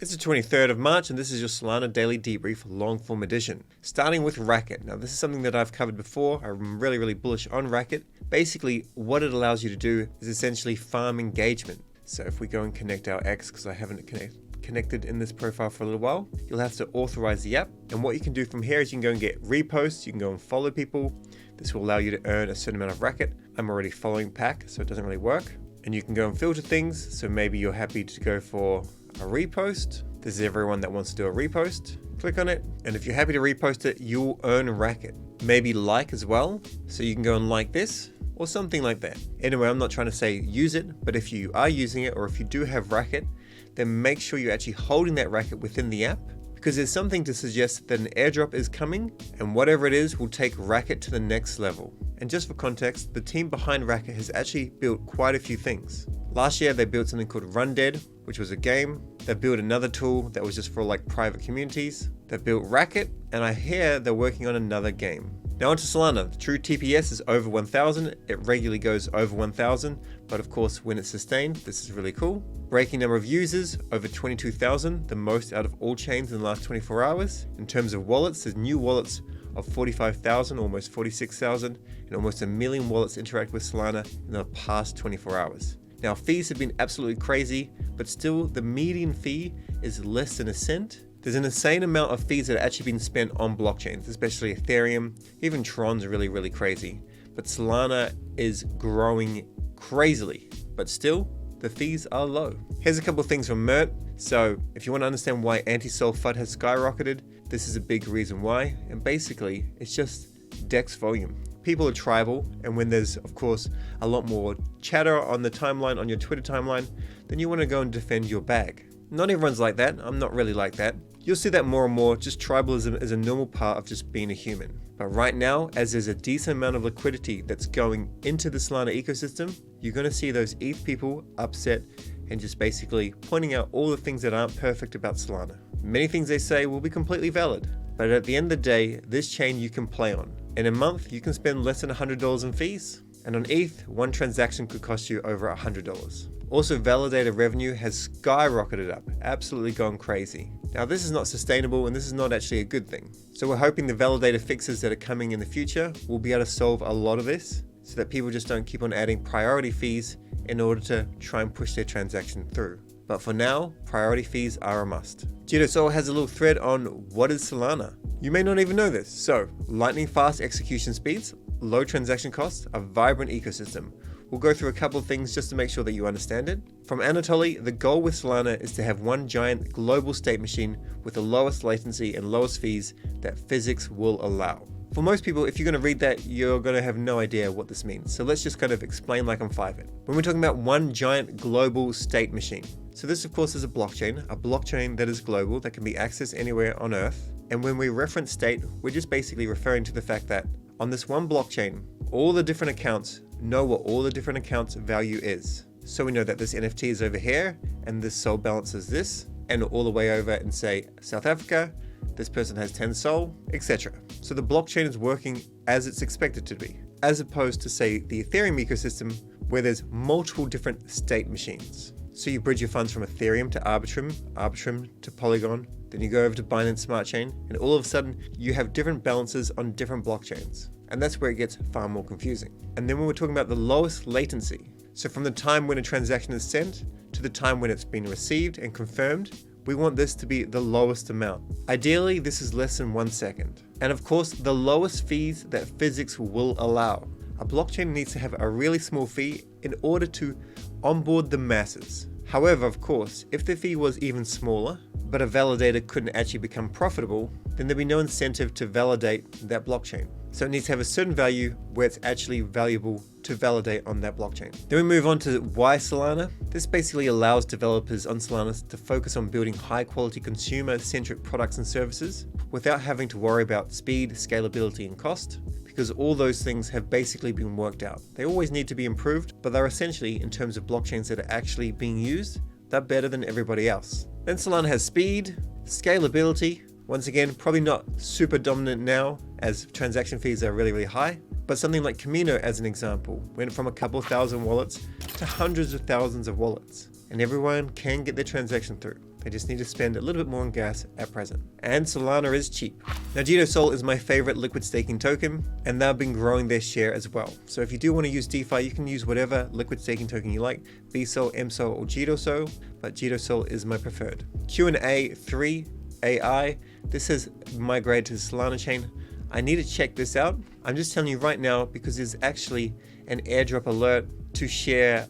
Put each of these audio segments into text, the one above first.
It's the 23rd of March and this is your Solana Daily Debrief long form edition. Starting with Racket. Now this is something that I've covered before. I'm really bullish on Racket. Basically what it allows you to do is essentially farm engagement. So if we go and connect our X, because I haven't connected in this profile for a little while, you'll have to authorize the app. And what you can do from here is you can go and get reposts, you can go and follow people. This will allow you to earn a certain amount of Racket. I'm already following Pack, so it doesn't really work. And you can go and filter things. So maybe you're happy to go for a repost. This is everyone that wants to do a repost. Click on it, and if you're happy to repost it, you'll earn Racket. Maybe like as well, so you can go and like this or something like that. Anyway, I'm not trying to say use it, but if you are using it or if you do have Racket, then make sure you're actually holding that Racket within the app, because there's something to suggest that an airdrop is coming, and whatever it is will take Racket to the next level. And just for context, the team behind Racket has actually built quite a few things. Last year they built something called Run Dead, which was a game. They built another tool that was just for like private communities. They built Racket, and I hear they're working on another game. Now onto Solana. The true TPS is over 1000. It regularly goes over 1000, but of course when it's sustained, this is really cool. Breaking number of users, over 22,000, the most out of all chains in the last 24 hours. In terms of wallets, there's new wallets of 45,000, almost 46,000, and almost 1 million wallets interact with Solana in the past 24 hours. Now fees have been absolutely crazy, but still the median fee is less than a cent. There's an insane amount of fees that are actually been spent on blockchains, especially Ethereum. Even Tron's really crazy. But Solana is growing crazily, but still the fees are low. Here's a couple of things from Mert. So if you want to understand why anti-Sol Fud has skyrocketed, this is a big reason why. And basically it's just DEX volume. People are tribal, and when there's of course a lot more chatter on the timeline, on your Twitter timeline, then you want to go and defend your bag. Not everyone's like that. I'm not really like that. You'll see that more and more. Just tribalism is a normal part of just being a human. But right now, as there's a decent amount of liquidity that's going into the Solana ecosystem, you're going to see those ETH people upset and just basically pointing out all the things that aren't perfect about Solana. Many things they say will be completely valid, but at the end of the day, this chain you can play on. In a month, you can spend less than $100 in fees, and on ETH, one transaction could cost you over $100. Also, Validator Revenue has skyrocketed up, absolutely gone crazy. Now this is not sustainable, and this is not actually a good thing. So we're hoping the validator fixes that are coming in the future will be able to solve a lot of this, so that people just don't keep on adding priority fees in order to try and push their transaction through. But for now, priority fees are a must. Jito Sol has a little thread on what is Solana. You may not even know this. So, lightning fast execution speeds, low transaction costs, a vibrant ecosystem. We'll go through a couple of things just to make sure that you understand it. From Anatoly, the goal with Solana is to have one giant global state machine with the lowest latency and lowest fees that physics will allow. For most people, if you're going to read that, you're going to have no idea what this means. So let's just kind of explain like I'm 5-it. When we're talking about one giant global state machine. So this of course is a blockchain that is global, that can be accessed anywhere on Earth. And when we reference state, we're just basically referring to the fact that on this one blockchain, all the different accounts know what all the different accounts value is. So we know that this NFT is over here, and this Sol balance is this, and all the way over in say South Africa, this person has 10 Sol, etc. So the blockchain is working as it's expected to be, as opposed to say the Ethereum ecosystem where there's multiple different state machines. So you bridge your funds from Ethereum to Arbitrum to Polygon, then you go over to Binance Smart Chain, and all of a sudden you have different balances on different blockchains. And that's where it gets far more confusing. And then when we're talking about the lowest latency, so from the time when a transaction is sent to the time when it's been received and confirmed, we want this to be the lowest amount. Ideally, this is less than 1 second. And of course, the lowest fees that physics will allow. A blockchain needs to have a really small fee in order to onboard the masses. However, of course, if the fee was even smaller, but a validator couldn't actually become profitable, then there'd be no incentive to validate that blockchain. So it needs to have a certain value where it's actually valuable to validate on that blockchain. Then we move on to why Solana. This basically allows developers on Solana to focus on building high quality consumer-centric products and services without having to worry about speed, scalability, and cost, because all those things have basically been worked out. They always need to be improved, but they're essentially, in terms of blockchains that are actually being used, they're better than everybody else. Then Solana has speed, scalability. Once again, probably not super dominant now as transaction fees are really high, but something like Kamino as an example went from a couple thousand wallets to hundreds of thousands of wallets, and everyone can get their transaction through. They just need to spend a little bit more on gas at present. And Solana is cheap. Now, Jito Sol is my favorite liquid staking token, and they've been growing their share as well. So if you do want to use DeFi, you can use whatever liquid staking token you like, BSol, MSol, or Jito Sol, but Jito Sol is my preferred. QnA3 AI, this has migrated to the Solana chain. I need to check this out. I'm just telling you right now because there's actually an airdrop alert to share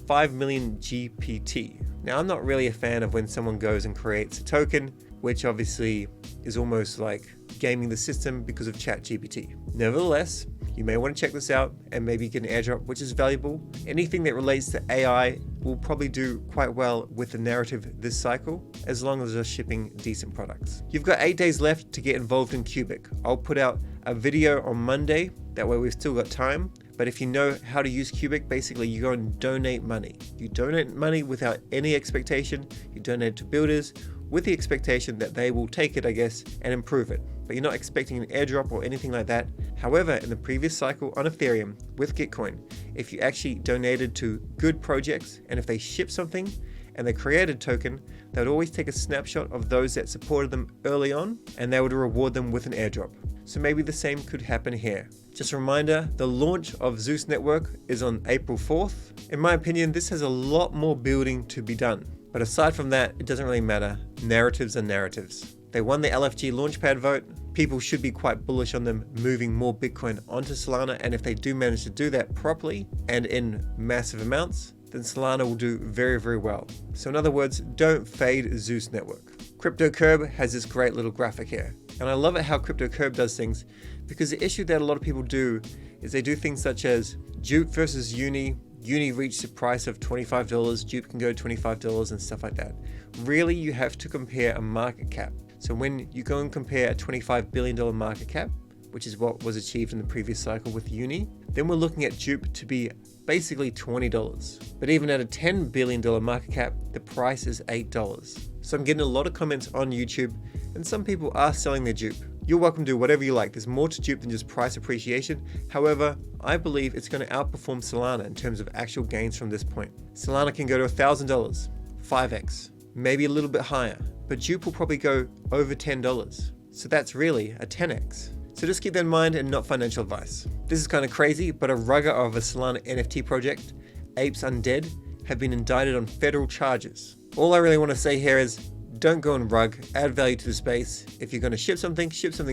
5 million GPT. Now, I'm not really a fan of when someone goes and creates a token, which obviously is almost like gaming the system because of ChatGPT. Nevertheless, you may want to check this out and maybe get an airdrop, which is valuable. Anything that relates to AI will probably do quite well with the narrative this cycle, as long as they're shipping decent products. You've got 8 days left to get involved in Cubic. I'll put out a video on Monday, that way we've still got time. But if you know how to use Cubic, basically you go and donate money. You donate money without any expectation. You donate to builders with the expectation that they will take it, I guess, and improve it. But you're not expecting an airdrop or anything like that. However, in the previous cycle on Ethereum with Gitcoin, if you actually donated to good projects and if they ship something and they created a token, they would always take a snapshot of those that supported them early on and they would reward them with an airdrop. So maybe the same could happen here. Just a reminder, the launch of Zeus Network is on April 4th. In my opinion, this has a lot more building to be done. But aside from that, it doesn't really matter. Narratives are narratives. They won the LFG Launchpad vote. People should be quite bullish on them moving more Bitcoin onto Solana. And if they do manage to do that properly and in massive amounts, then Solana will do very, very well. So in other words, don't fade Zeus Network. CryptoCurb has this great little graphic here. And I love it how CryptoCurb does things, because the issue that a lot of people do is they do things such as Dupe versus Uni. Uni reached the price of $25, Dupe can go $25 and stuff like that. Really, you have to compare a market cap. So when you go and compare a $25 billion market cap, which is what was achieved in the previous cycle with Uni, then we're looking at Dupe to be basically $20. But even at a $10 billion market cap, the price is $8. So I'm getting a lot of comments on YouTube, and some people are selling their Dupe. You're welcome to do whatever you like. There's more to Dupe than just price appreciation. However, I believe it's going to outperform Solana in terms of actual gains from this point. Solana can go to $1,000, 5x, maybe a little bit higher, but Dupe will probably go over $10. So that's really a 10x. So just keep that in mind and not financial advice. This is kind of crazy, but a rugger of a Solana NFT project, Apes Undead, have been indicted on federal charges. All I really want to say here is don't go and rug, add value to the space. If you're going to ship something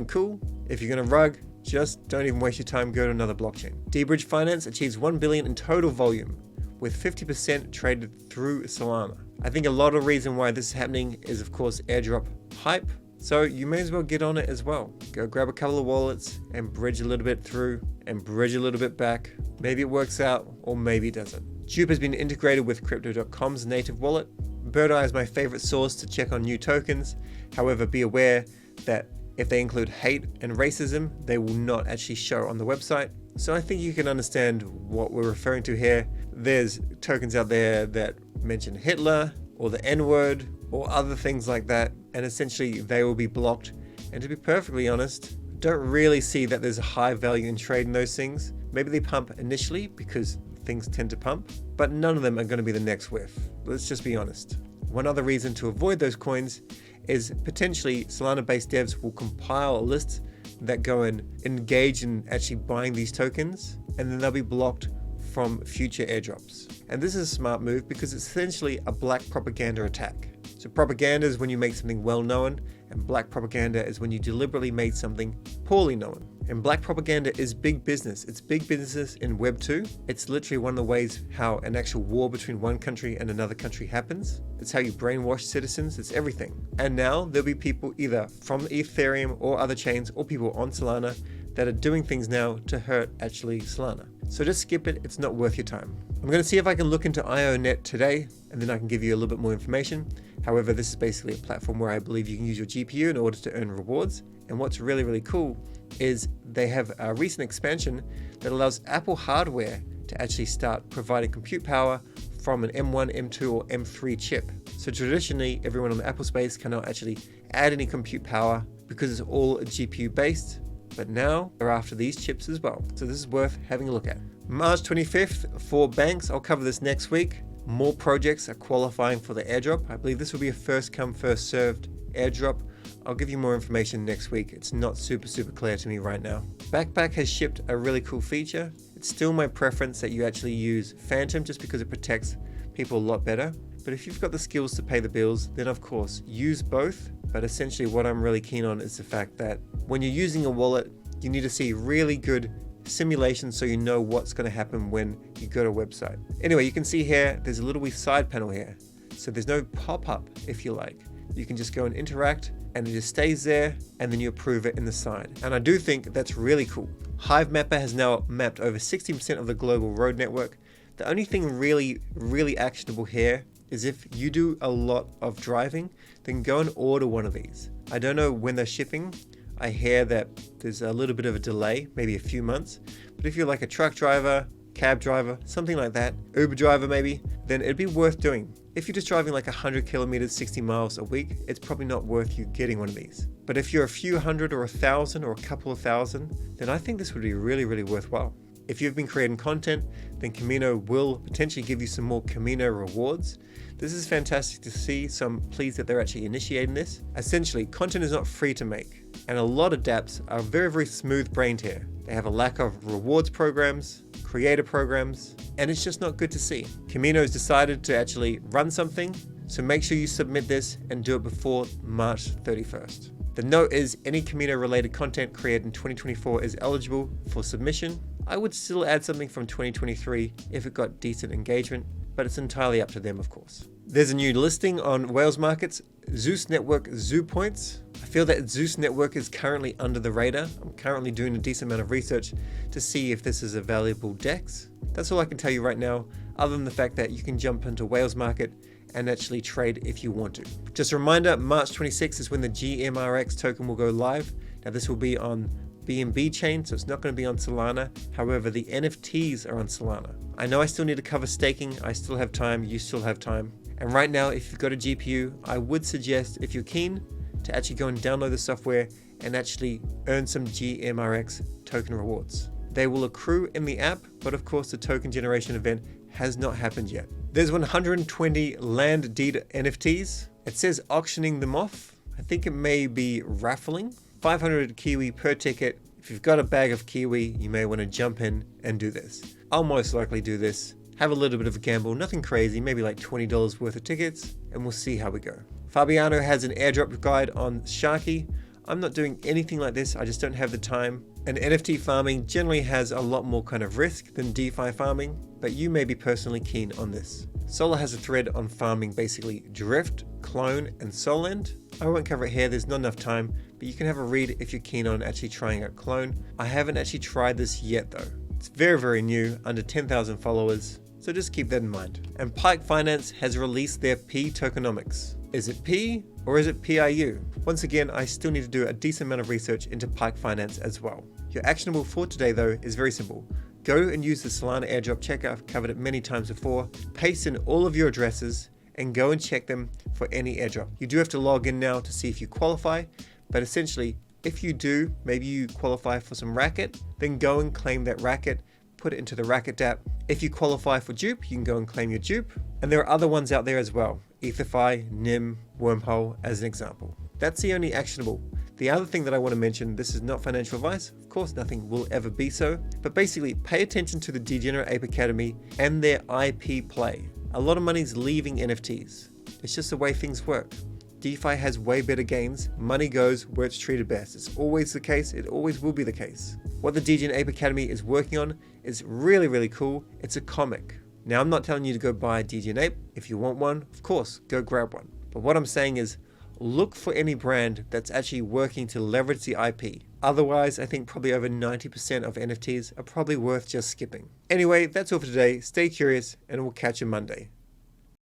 cool. If you're going to rug, just don't even waste your time, go to another blockchain. Debridge Finance achieves 1 billion in total volume, with 50% traded through Solana. I think a lot of the reason why this is happening is, of course, airdrop hype. So you may as well get on it as well. Go grab a couple of wallets and bridge a little bit through and bridge a little bit back. Maybe it works out or maybe it doesn't. Dupe has been integrated with Crypto.com's native wallet. Birdeye is my favorite source to check on new tokens. However, be aware that if they include hate and racism, they will not actually show on the website. So I think you can understand what we're referring to here. There's tokens out there that mention Hitler or the N-word or other things like that, and essentially they will be blocked. And to be perfectly honest, don't really see that there's a high value in trading those things. Maybe they pump initially because things tend to pump, but none of them are going to be the next whiff. Let's just be honest. One other reason to avoid those coins is potentially Solana-based devs will compile a list that go and engage in actually buying these tokens, and then they'll be blocked from future airdrops. And this is a smart move because it's essentially a black propaganda attack. So propaganda is when you make something well known, and black propaganda is when you deliberately made something poorly known. And black propaganda is big business. It's big business in Web 2. It's literally one of the ways how an actual war between one country and another country happens. It's how you brainwash citizens. It's everything. And now there'll be people either from Ethereum or other chains or people on Solana that are doing things now to hurt actually Solana. So just skip it. It's not worth your time. I'm going to see if I can look into IONet today, and then I can give you a little bit more information. However, this is basically a platform where I believe you can use your GPU in order to earn rewards. And what's really, really cool is they have a recent expansion that allows Apple hardware to actually start providing compute power from an M1, M2, or M3 chip. So traditionally, everyone on the Apple space cannot actually add any compute power because it's all GPU based. But now they're after these chips as well. So this is worth having a look at. March 25th for Banx, I'll cover this next week. more projects are qualifying for the airdrop. I believe this will be a first come, first served airdrop. I'll give you more information next week. It's not super clear to me right now. Backpack has shipped a really cool feature. It's still my preference that you actually use Phantom just because it protects people a lot better. But if you've got the skills to pay the bills, then of course use both. But essentially what I'm really keen on is the fact that when you're using a wallet, you need to see really good simulations so you know what's going to happen when you go to a website. Anyway, you can see here, there's a little wee side panel here. So there's no pop-up if you like. You can just go and interact and it just stays there and then you approve it in the side. And I do think that's really cool. Hivemapper has now mapped over 60% of the global road network. The only thing really actionable here is if you do a lot of driving, then go and order one of these. I don't know when they're shipping. I hear that there's a little bit of a delay, maybe a few months. But if you're like a truck driver, cab driver, something like that, Uber driver maybe, then it'd be worth doing. If you're just driving like 100 kilometers, 60 miles a week, it's probably not worth you getting one of these. But if you're a few hundred or 1,000 or a couple of thousand, then I think this would be really worthwhile. If you've been creating content, then Kamino will potentially give you some more Kamino rewards. This is fantastic to see, so I'm pleased that they're actually initiating this. Essentially, content is not free to make, and a lot of dApps are very smooth-brained here. They have a lack of rewards programs, creator programs, and it's just not good to see. Kamino has decided to actually run something, so make sure you submit this and do it before March 31st. The note is any Kamino related content created in 2024 is eligible for submission. I would still add something from 2023 if it got decent engagement, but it's entirely up to them, of course. There's a new listing on Whales Markets, Zeus Network Zoo Points. I feel that Zeus Network is currently under the radar. I'm currently doing a decent amount of research to see if this is a valuable DEX. That's all I can tell you right now, other than the fact that you can jump into Whales Market and actually trade if you want to. Just a reminder, March 26th is when the GMRX token will go live. Now this will be on BNB chain, so it's not going to be on Solana. However, the NFTs are on Solana. I know I still need to cover staking. I still have time. You still have time. And right now, if you've got a GPU, I would suggest, if you're keen, to actually go and download the software and actually earn some GMRX token rewards. They will accrue in the app, but of course the token generation event has not happened yet. There's 120 land deed NFTs. It says auctioning them off. I think it may be raffling. 500 Kiwi per ticket. If you've got a bag of Kiwi, you may want to jump in and do this. I'll most likely do this. Have a little bit of a gamble, nothing crazy, maybe like $20 worth of tickets, and we'll see how we go. Fabiano has an airdrop guide on Sharky. I'm not doing anything like this, I just don't have the time. And NFT farming generally has a lot more kind of risk than DeFi farming, but you may be personally keen on this. Solar has a thread on farming basically Drift, Clone, and Solend. I won't cover it here, there's not enough time, but you can have a read if you're keen on actually trying out Clone. I haven't actually tried this yet though. It's very new, under 10,000 followers, so just keep that in mind. And Pike Finance has released their P tokenomics. Is it P or is it PIU? Once again, I still need to do a decent amount of research into Pike Finance as well. Your actionable for today though is very simple. Go and use the Solana Airdrop checker. I've covered it many times before. Paste in all of your addresses and go and check them for any airdrop. You do have to log in now to see if you qualify, but essentially, if you do, maybe you qualify for some Racket, then go and claim that Racket, put it into the Racket app. If you qualify for dupe, you can go and claim your dupe. And there are other ones out there as well. EtherFi, NIM, Wormhole as an example. That's the only actionable. The other thing that I want to mention, this is not financial advice, of course nothing will ever be so, but basically pay attention to the Degenerate Ape Academy and their IP play. A lot of money's leaving NFTs. It's just the way things work. DeFi has way better gains. Money goes where it's treated best. It's always the case. It always will be the case. What the Degenerate Ape Academy is working on is really cool. It's a comic. Now, I'm not telling you to go buy a Degenerate Ape. If you want one, of course, go grab one. But what I'm saying is, look for any brand that's actually working to leverage the IP. Otherwise, I think probably over 90% of NFTs are probably worth just skipping. Anyway, that's all for today. Stay curious, and we'll catch you Monday.